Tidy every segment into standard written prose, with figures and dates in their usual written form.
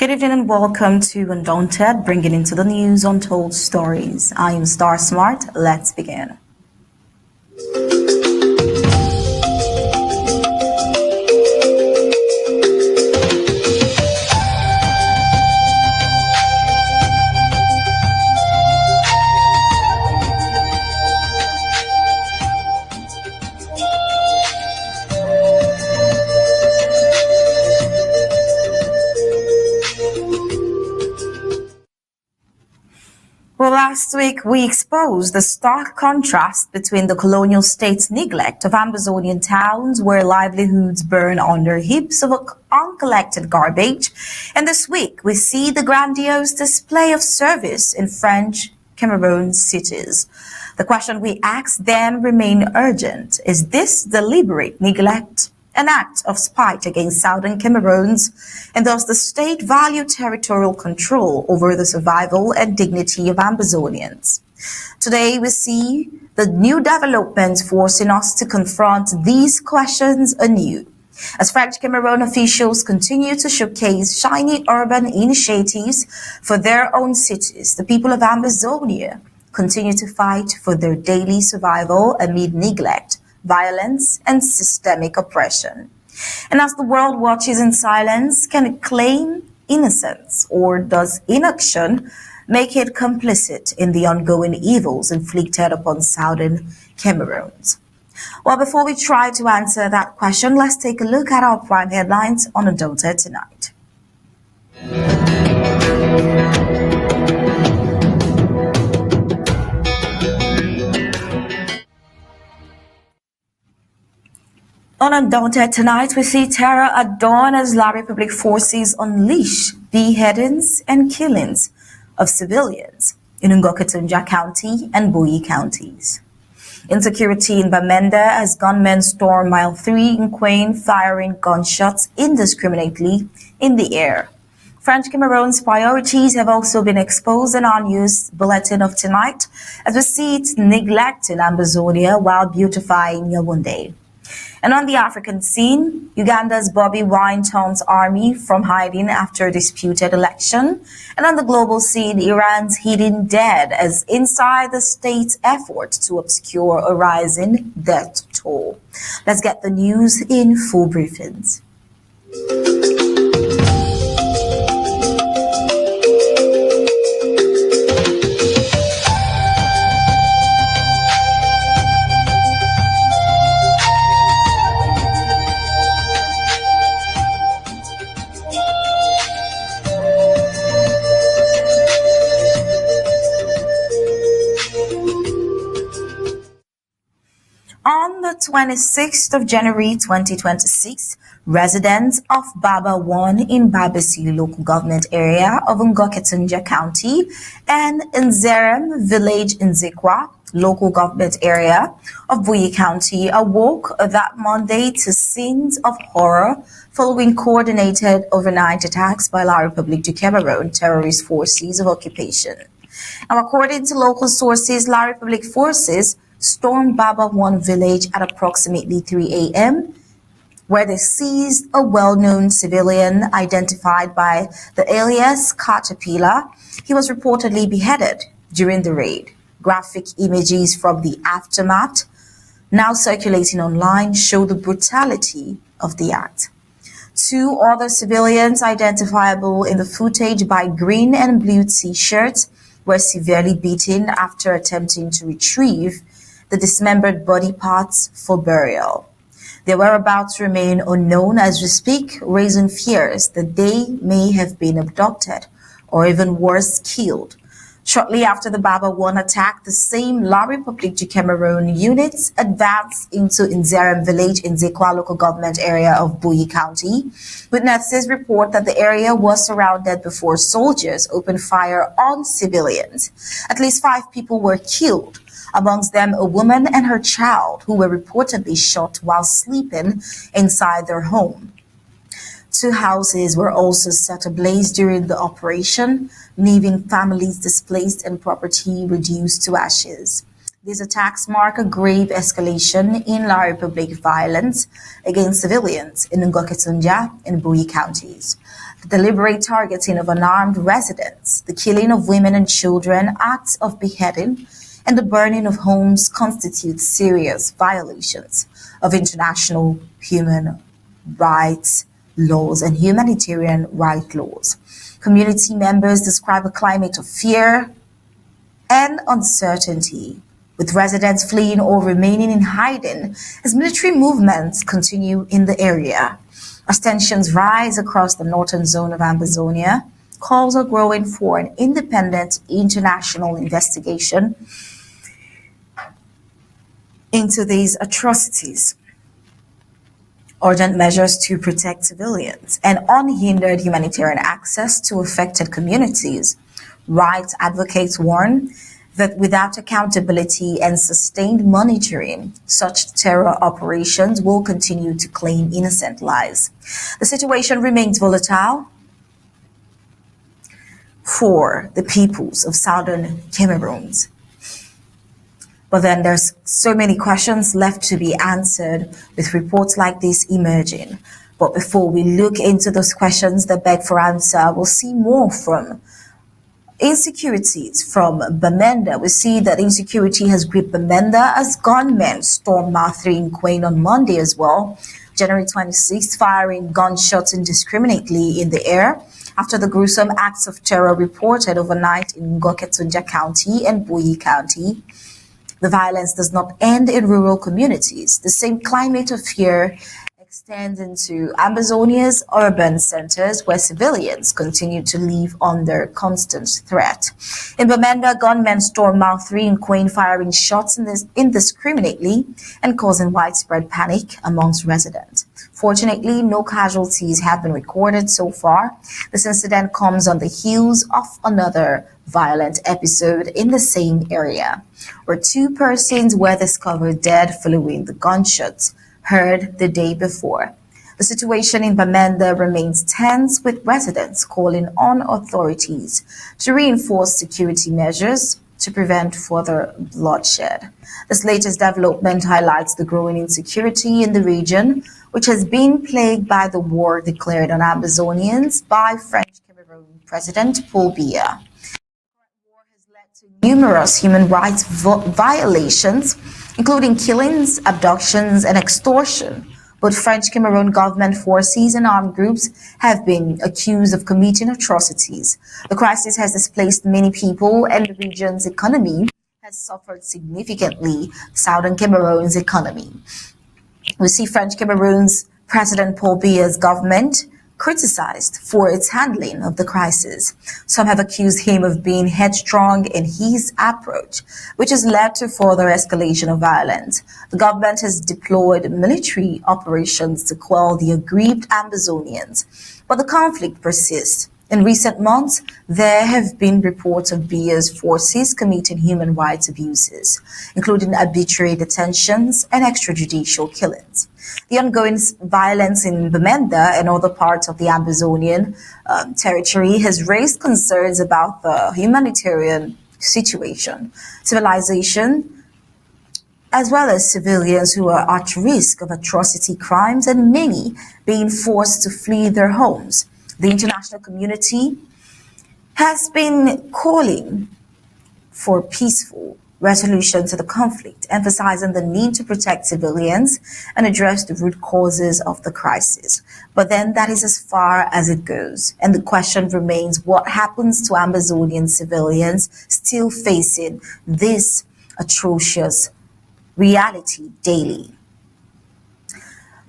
Good evening and welcome to Undaunted, bringing into the news untold stories. I am Star Smart. Let's begin. Well, last week we exposed the stark contrast between the colonial state's neglect of Ambazonian towns where livelihoods burn under heaps of uncollected garbage. And this week we see the grandiose display of service in French Cameroun cities. The question we ask then remain urgent. Is this deliberate neglect an act of spite against southern Cameroons, and does the state value territorial control over the survival and dignity of Ambazonians? Today we see the new developments forcing us to confront these questions anew. As French Cameroon officials continue to showcase shiny urban initiatives for their own cities, the people of Ambazonia continue to fight for their daily survival amid neglect, violence, and systemic oppression. And as the world watches in silence, can it claim innocence, or does inaction make it complicit in the ongoing evils inflicted upon southern Cameroons? Well, before we try to answer that question, let's take a look at our prime headlines on Undaunted tonight. On Undaunted tonight, we see terror at dawn as La Republic forces unleash beheadings and killings of civilians in Ngohketunjia County and Beautifying counties. Insecurity in Bamenda as gunmen storm Mile 3 in Nkwen, firing gunshots indiscriminately in the air. French Cameroon's priorities have also been exposed in our news bulletin of tonight as we see it neglecting Ambazonia while beautifying Yaoundé. And on the African scene, Uganda's Bobi Wine turns army from hiding after a disputed election. And on the global scene, Iran's hidden dead as inside the state's effort to obscure a rising death toll. Let's get the news in full briefings. On the 26th of January 2026, residents of Baba 1 in ABC local government area of Ngohketunjia County and Nzerem village in Zikwa local government area of Beautifying County awoke that Monday to scenes of horror following coordinated overnight attacks by La Republic du Cameroun terrorist forces of occupation. Now, according to local sources, La Republic forces stormed Baba 1 village at approximately 3 a.m., where they seized a well-known civilian identified by the alias Caterpillar. He was reportedly beheaded during the raid. Graphic images from the aftermath, now circulating online, show the brutality of the act. Two other civilians identifiable in the footage by green and blue t-shirts were severely beaten after attempting to retrieve the dismembered body parts for burial. Their whereabouts remain unknown as we speak, raising fears that they may have been abducted or even worse, killed. Shortly after the Baba 1 attack, the same La Republic du Cameroun units advanced into Nzerem village in Zikwa local government area of Beautifying County. Witnesses report that the area was surrounded before soldiers opened fire on civilians. At least 5 people were killed, amongst them a woman and her child who were reportedly shot while sleeping inside their home. 2 houses were also set ablaze during the operation, leaving families displaced and property reduced to ashes. These attacks mark a grave escalation in La Republic violence against civilians in Ngohketunjia and Beautifying counties. The deliberate targeting of unarmed residents, the killing of women and children, acts of beheading, and the burning of homes constitute serious violations of international human rights laws and humanitarian rights laws. Community members describe a climate of fear and uncertainty, with residents fleeing or remaining in hiding as military movements continue in the area. As tensions rise across the northern zone of Ambazonia, calls are growing for an independent international investigation into these atrocities, urgent measures to protect civilians, and unhindered humanitarian access to affected communities. Rights advocates warn that without accountability and sustained monitoring, such terror operations will continue to claim innocent lives. The situation remains volatile for the peoples of southern Cameroun. But then there's so many questions left to be answered with reports like this emerging. But before we look into those questions that beg for answer, we'll see more from insecurities from Bamenda. We see that insecurity has gripped Bamenda as gunmen stormed Mouth 3 in Nkwen on Monday as well. January 26th, firing gunshots indiscriminately in the air after the gruesome acts of terror reported overnight in Ngohketunjia County and Beautifying County. The violence does not end in rural communities. The same climate of fear extends into Ambazonia's urban centers where civilians continue to live under constant threat. In Bamenda, gunmen stormed Mouth 3 in Nkwen, firing shots indiscriminately and causing widespread panic amongst residents. Fortunately, no casualties have been recorded so far. This incident comes on the heels of another violent episode in the same area, where two persons were discovered dead following the gunshots heard the day before. The situation in Bamenda remains tense, with residents calling on authorities to reinforce security measures to prevent further bloodshed. This latest development highlights the growing insecurity in the region, which has been plagued by the war declared on Ambazonians by French Cameroon President Paul Biya. Numerous human rights violations, including killings, abductions, and extortion. Both French Cameroon government forces and armed groups have been accused of committing atrocities. The crisis has displaced many people, and the region's economy has suffered significantly. Southern Cameroon's economy. We see French Cameroon's President Paul Biya's government criticized for its handling of the crisis. Some have accused him of being headstrong in his approach, which has led to further escalation of violence. The government has deployed military operations to quell the aggrieved Ambazonians, but the conflict persists. In recent months, there have been reports of Biya's forces committing human rights abuses, including arbitrary detentions and extrajudicial killings. The ongoing violence in Bamenda and other parts of the Ambazonian territory has raised concerns about the humanitarian situation, civilization, as well as civilians who are at risk of atrocity crimes and many being forced to flee their homes. The international community has been calling for peaceful resolution to the conflict, emphasizing the need to protect civilians and address the root causes of the crisis. But then that is as far as it goes. And the question remains, what happens to Ambazonian civilians still facing this atrocious reality daily?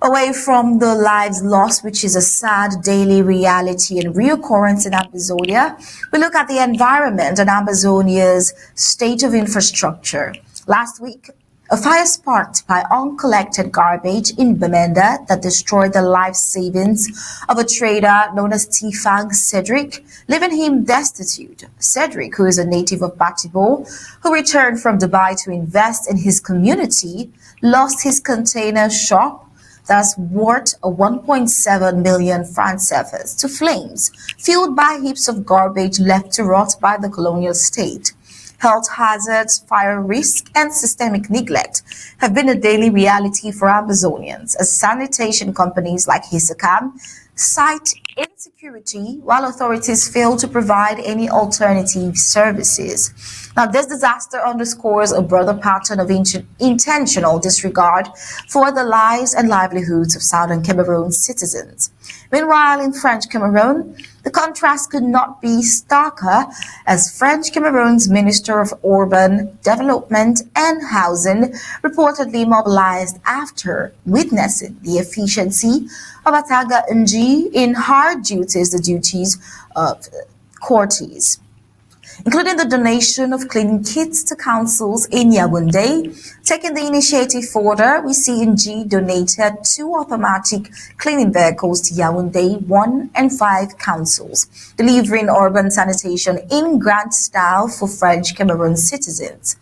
Away from the lives lost, which is a sad daily reality and reoccurrence in Ambazonia, we look at the environment and Ambazonia's state of infrastructure. Last week, a fire sparked by uncollected garbage in Bamenda that destroyed the life savings of a trader known as Tifang Cedric, leaving him destitute. Cedric, who is a native of Batibo, who returned from Dubai to invest in his community, lost his container shop that's worth a 1.7 million franc CFAs to flames, fueled by heaps of garbage left to rot by the colonial state. Health hazards, fire risk, and systemic neglect have been a daily reality for Ambazonians, as sanitation companies like Hisacam cite insecurity while authorities fail to provide any alternative services. Now, this disaster underscores a broader pattern of intentional disregard for the lives and livelihoods of southern Cameroon citizens. Meanwhile, in French Cameroon, the contrast could not be starker as French Cameroon's Minister of Urban Development and Housing reportedly mobilized after witnessing the efficiency of Ngohketunjia in hard duties, the duties of courtiers, including the donation of cleaning kits to councils in Yaoundé. Taking the initiative further, we see Ng donated 2 automatic cleaning vehicles to Yaoundé 1 and 5 councils, delivering urban sanitation in grand style for French Cameroon citizens.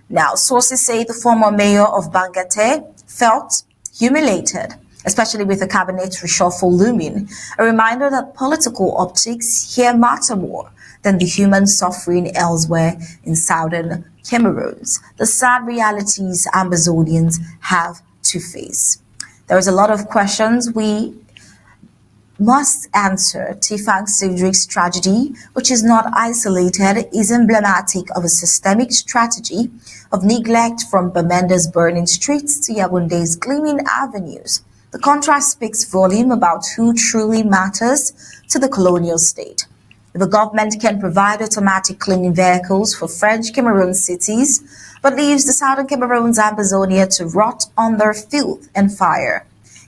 Now, sources say the former mayor of Bamenda felt humiliated, especially with the cabinet reshuffle looming, a reminder that political optics here matter more than the human suffering elsewhere in southern Cameroon, the sad realities Ambazonians have to face. There is a lot of questions we must answer. Tifang Cedric's tragedy, which is not isolated, is emblematic of a systemic strategy of neglect from Bamenda's burning streets to Yaoundé's gleaming avenues. The contrast speaks volume about who truly matters to the colonial state. If the government can provide automatic cleaning vehicles for French Cameroon cities, but leaves the southern Cameroon's Ambazonia to rot under filth and fire,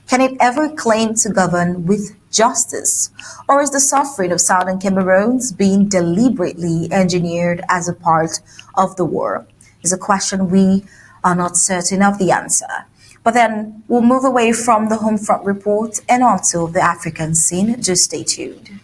can it ever claim to govern with justice? Or is the suffering of southern Cameroons being deliberately engineered as a part of the war? Is a question we are not certain of the answer. But then we'll move away from the home front report and onto the African scene. Just stay tuned.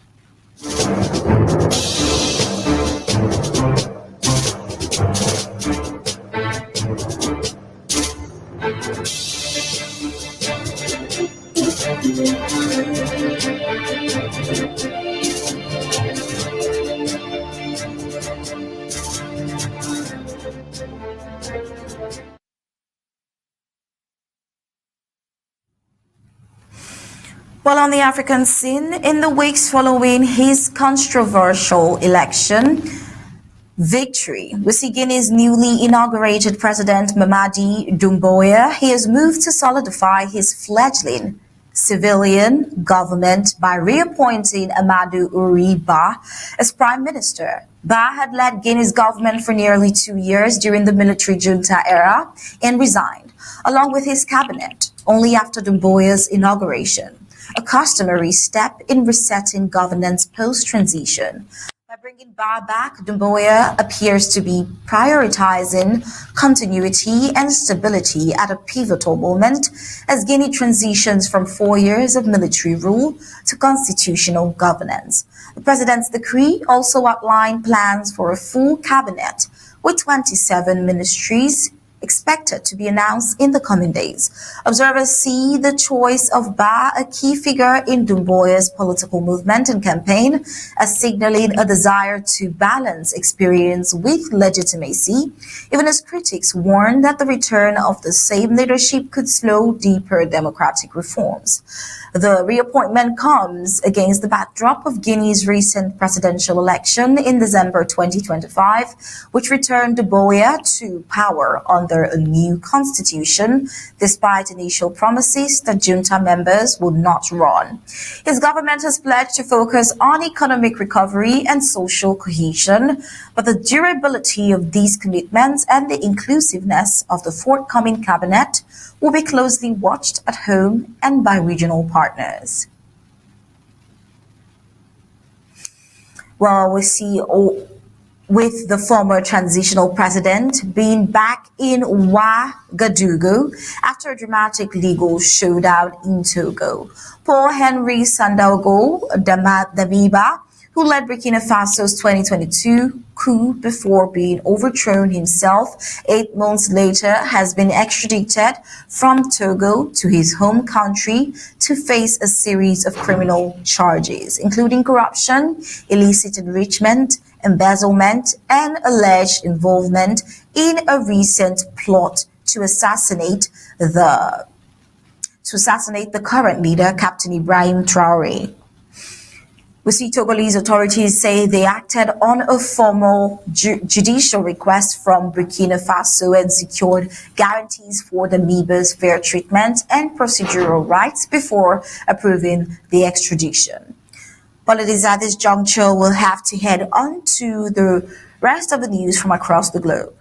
Well, on the African scene, in the weeks following his controversial election victory, we see Guinea's newly inaugurated President Mamadi Doumbouya. He has moved to solidify his fledgling civilian government by reappointing Amadou Uri Ba as Prime Minister. Ba had led Guinea's government for nearly 2 years during the military junta era and resigned, along with his cabinet, only after Doumbouya's inauguration, a customary step in resetting governance post-transition. By bringing Ba back, Doumbouya appears to be prioritizing continuity and stability at a pivotal moment as Guinea transitions from 4 years of military rule to constitutional governance. The president's decree also outlined plans for a full cabinet with 27 ministries expected to be announced in the coming days. Observers see the choice of Ba, a key figure in Doumbouya's political movement and campaign, as signaling a desire to balance experience with legitimacy, even as critics warn that the return of the same leadership could slow deeper democratic reforms. The reappointment comes against the backdrop of Guinea's recent presidential election in December 2025, which returned Doumbouya to power under a new constitution, despite initial promises that junta members would not run. His government has pledged to focus on economic recovery and social cohesion, but the durability of these commitments and the inclusiveness of the forthcoming cabinet will be closely watched at home and by regional partners. Well, we see with the former transitional president being back in Ouagadougou after a dramatic legal showdown in Togo. Paul Henry Sandaogo Damiba, who led Burkina Faso's 2022 coup before being overthrown himself 8 months later, has been extradited from Togo to his home country to face a series of criminal charges, including corruption, illicit enrichment, embezzlement, and alleged involvement in a recent plot to assassinate the to assassinate the current leader, Captain Ibrahim Traore. We see Togolese authorities say they acted on a formal judicial request from Burkina Faso and secured guarantees for the Miba's fair treatment and procedural rights before approving the extradition. But it is at this juncture we'll have to head on to the rest of the news from across the globe.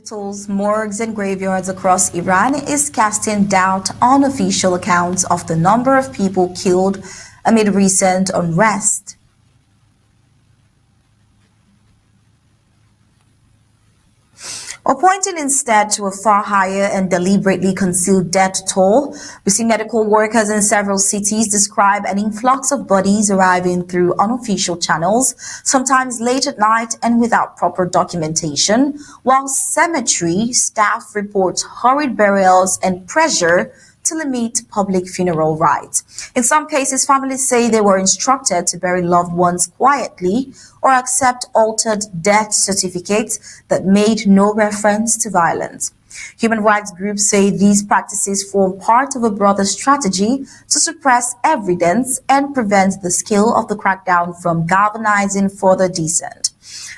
Hospitals, morgues, and graveyards across Iran is casting doubt on official accounts of the number of people killed amid recent unrest. Or pointing instead to a far higher and deliberately concealed death toll, we see medical workers in several cities describe an influx of bodies arriving through unofficial channels, sometimes late at night and without proper documentation, while cemetery staff report hurried burials and pressure to limit public funeral rites. In some cases, families say they were instructed to bury loved ones quietly or accept altered death certificates that made no reference to violence. Human rights groups say these practices form part of a broader strategy to suppress evidence and prevent the scale of the crackdown from galvanizing further dissent.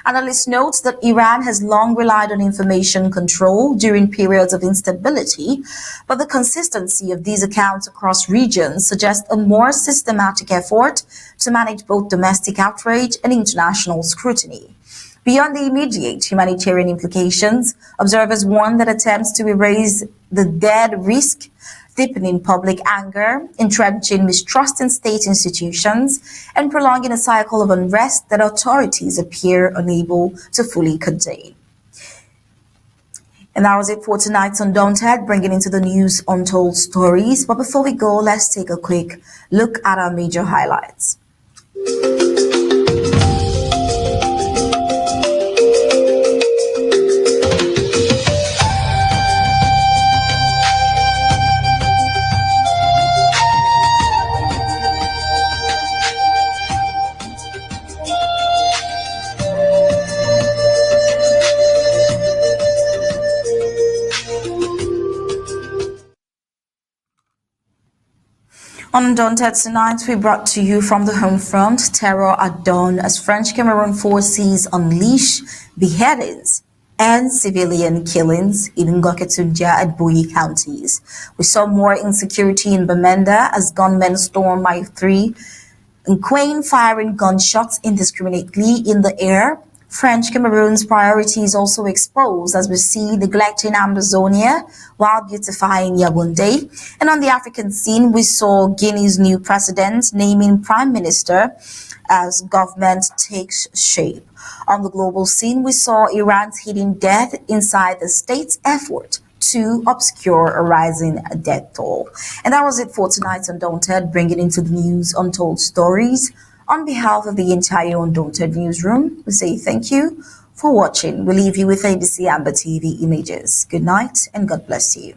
Analysts note that Iran has long relied on information control during periods of instability, but the consistency of these accounts across regions suggests a more systematic effort to manage both domestic outrage and international scrutiny. Beyond the immediate humanitarian implications, observers warn that attempts to erase the dead risk deepening public anger, entrenching mistrust in state institutions, and prolonging a cycle of unrest that authorities appear unable to fully contain. And that was it for tonight's Undaunted, bringing into the news untold stories. But before we go, let's take a quick look at our major highlights. On Undaunted tonight, we brought to you from the home front, terror at dawn as French Cameroun forces unleash beheadings and civilian killings in Ngohketunjia and Beautifying counties. We saw more insecurity in Bamenda as gunmen stormed by 3 Nkwen firing gunshots indiscriminately in the air. French Cameroon's priorities also exposed as we see neglecting Ambazonia while beautifying Yaoundé. And on the African scene, we saw Guinea's new president naming prime minister as government takes shape. On the global scene, we saw Iran's hidden death inside the state's effort to obscure a rising death toll. And that was it for tonight's Undaunted, bringing into the news untold stories. On behalf of the entire Undaunted newsroom, we say thank you for watching. We leave you with ABC Amba TV images. Good night and God bless you.